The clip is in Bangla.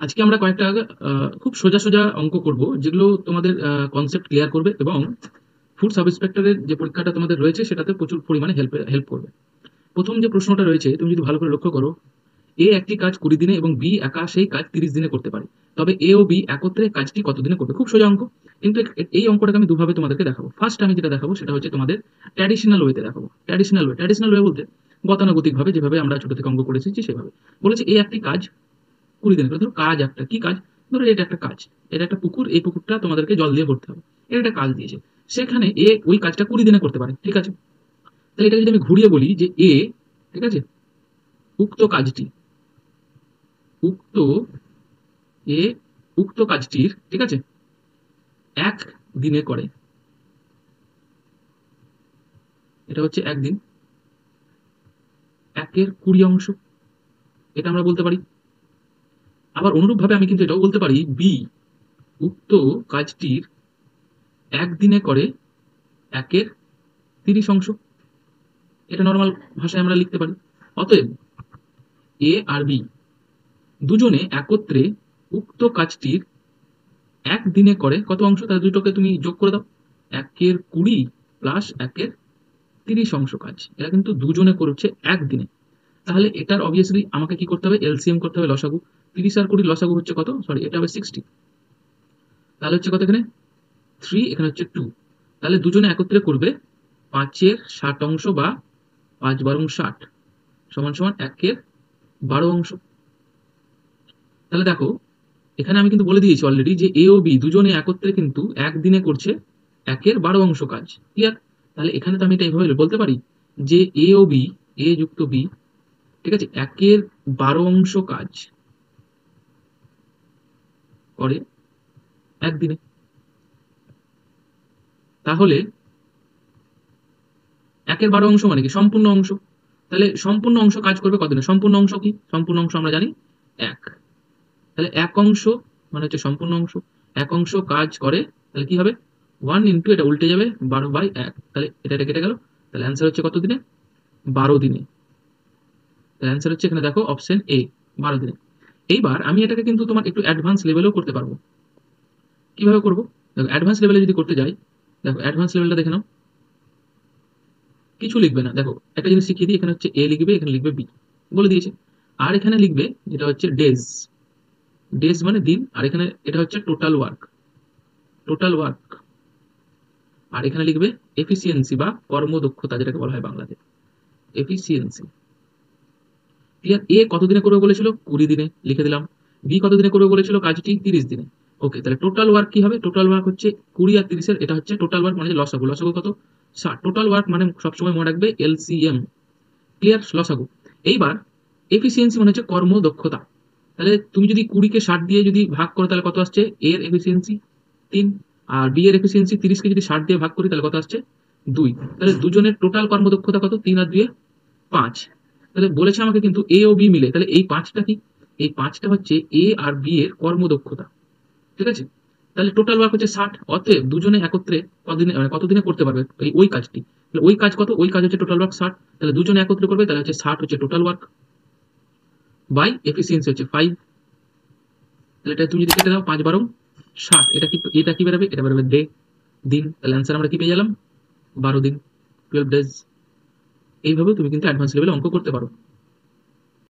আজকে আমরা কয়েকটা খুব সোজা সোজা অঙ্ক করব, যেগুলো তোমাদের কনসেপ্ট ক্লিয়ার করবে এবং ফুড সাব ইন্সপেক্টরের যে পরীক্ষাটা তোমাদের রয়েছে সেটাতে প্রচুর পরিমাণে হেল্প করবে। প্রথম যে প্রশ্নটা রয়েছে, তুমি যদি ভালো করে লক্ষ্য করো, এ একটি কাজ 20 দিনে এবং বি একা সেই কাজ 30 দিনে করতে পারে, তবে এ ও বি একত্রে কাজটি কত দিনে করবে। খুব সোজা অঙ্ক, কিন্তু এই অঙ্কটাকে আমি দুভাবে তোমাদেরকে দেখাবো। ফার্স্ট আমি যেটা দেখাবো সেটা হচ্ছে তোমাদের ট্র্যাডিশনাল ওয়েতে দেখাবো। ট্র্যাডিশনাল ওয়ে বলতে গতানুগতিক ভাবে, যেভাবে আমরা ছোট থেকে অঙ্ক করে এসেছি সেভাবে। বলেছে এই একটি কাজ 20 দিনে করে। ধরো কাজ একটা, কি কাজ? ধরো এটা একটা কাজ, এটা একটা পুকুর, এই পুকুরটা তোমাদেরকে জল দিয়ে ভরতে হবে, এটা একটা কাজ দিয়েছে। সেখানে এ ওই কাজটা 20 দিনে করতে পারে, ঠিক আছে? তাহলে এটা যদি আমি ঘুরিয়ে বলি যে এ, ঠিক আছে, উক্ত কাজটি, উক্ত এ উক্ত কাজটির, ঠিক আছে, 1 দিনে করে, এটা হচ্ছে 1 দিন, 1/20 এটা আমরা বলতে পারি। আবার অনুরূপ ভাবে আমি কিন্তু এটাও বলতে পারি বি, উক্ত কাজটির 1 দিনে করে 1/30। এটা নর্মাল ভাষায় আমরা লিখতে পারি। অতএব এ আর বি দুজনে একত্রে উক্ত কাজটির 1 দিনে করে কত অংশ? তাহলে দুটোকে তুমি যোগ করে দাও, 1/20 প্লাস 1/30 কাজ। এটা কিন্তু দুজনে করছে 1 দিনে। তাহলে এটার অবভিয়াসলি আমাকে কি করতে হবে? এলসিএম করতে হবে, লসাগু। 30 আর 20 লসাগু হচ্ছে কত? সরি, এটা হবে 60। তাহলে হচ্ছে কত এখানে? 3, এখানে হচ্ছে 2। তাহলে দুজনে একত্রে করবে 5/60 বা 5 × 12 = 60, সমান সমান 1/12। তাহলে দেখো, এখানে আমি কিন্তু বলে দিয়েছি অলরেডি যে এ ও বি দুজনে একত্রে কিন্তু 1 দিনে করছে 1/12 কাজ। ক্লিয়ার? তাহলে এখানে তো আমি এটা এইভাবে বলতে পারি যে এ ও বি, এ যুক্ত বি, ঠিক আছে, 1/12 কাজ করে 1 দিনে। তাহলে 1/12 মানে কি? সম্পূর্ণ অংশ। তাহলে সম্পূর্ণ অংশ কাজ করবে কতদিনে? সম্পূর্ণ অংশ কি? সম্পূর্ণ অংশ আমরা জানি 1। তাহলে 1 অংশ মানে হচ্ছে সম্পূর্ণ অংশ। 1 অংশ কাজ করে, তাহলে কি হবে? 1 এটা উল্টে যাবে, 12/1। তাহলে এটা কেটে গেল। তাহলে অ্যান্সার হচ্ছে কত দিনে? 12 দিনে। তাহলে অ্যান্সার হচ্ছে এখানে দেখো অপশন এ, 12 দিনে। এইবার আমি এটাকে কিন্তু তোমার একটু অ্যাডভান্স লেভেলেও করতে পারবো। কিভাবে করবো? দেখো, অ্যাডভান্স লেভেলে যদি করতে যাই, দেখো অ্যাডভান্স লেভেলটা দেখে নাও। কিছু লিখবে না, দেখো একটা জিনিস শিখিয়ে দিই। এখানে হচ্ছে এ লিখবে, এখানে লিখবে বি, বলে দিয়েছে। আর এখানে লিখবে যেটা হচ্ছে ডেজ, ডেজ মানে দিন। আর এখানে এটা হচ্ছে টোটাল ওয়ার্ক, টোটাল ওয়ার্ক। আর এখানে লিখবে এফিসিয়েন্সি বা কর্মদক্ষতা, যেটাকে বলা হয় বাংলাতে এফিসিয়েন্সি। ক্লিয়ার? এ কতদিনে করবে বলেছিল? 20 দিনে, লিখে দিলাম। বি কতদিনে করবে বলেছিল কাজটি? 30 দিনে। ওকে, তাহলে টোটাল ওয়ার্ক কি হবে? টোটাল ওয়ার্ক হচ্ছে 20 আর 30-এর, এটা হচ্ছে টোটাল ওয়ার্ক মানে লসাগু। লসাগু কত? 60। টোটাল ওয়ার্ক মানে সবসময় মনে রাখবে এলসিএম। ক্লিয়ার? লসাগু। এইবার এফিসিয়েন্সি মানে হচ্ছে কর্মদক্ষতা। তাহলে তুমি যদি 20-কে 60 দিয়ে যদি ভাগ করো, তাহলে কত আসছে? এর এফিসিয়েন্সি 3। আর বি এর এফিসিয়েন্সি 30-কে যদি 60 দিয়ে ভাগ করি, তাহলে কত আসছে? 2। তাহলে দুজনের টোটাল কর্মদক্ষতা কত? 3 আর 2 5। তাহলে বলেছে আমাকে কিন্তু এ ও বি মিলে, তাহলে এই 5টা কি? এই 5টা হচ্ছে এ আর বি এর কর্মদক্ষতা, ঠিক আছে? তাহলে টোটাল ওয়ার্ক হচ্ছে 60। অতএব দুজনে একত্রে কতদিনে, মানে কতদিনে করতে পারবে ওই কাজটি? তাহলে ওই কাজ কত? ওই কাজ হচ্ছে টোটাল ওয়ার্ক 60। তাহলে দুজনে একত্রে করবে, তাহলে হচ্ছে 60 হচ্ছে টোটাল ওয়ার্ক, বাই এফিসিয়েন্সি হচ্ছে 5। তাহলে এটা তুমি যদি কেটে দাও, 5 × 12 = 60। এটা কি বেরোবে? এটা বেরোবে ডে, দিন। তাহলে অ্যান্সার আমরা কি পেয়ে গেলাম? 12 দিন, 12 ডেজ। এইভাবে তুমি কিন্তু অ্যাডভান্স লেভেলে অঙ্ক করতে পারো।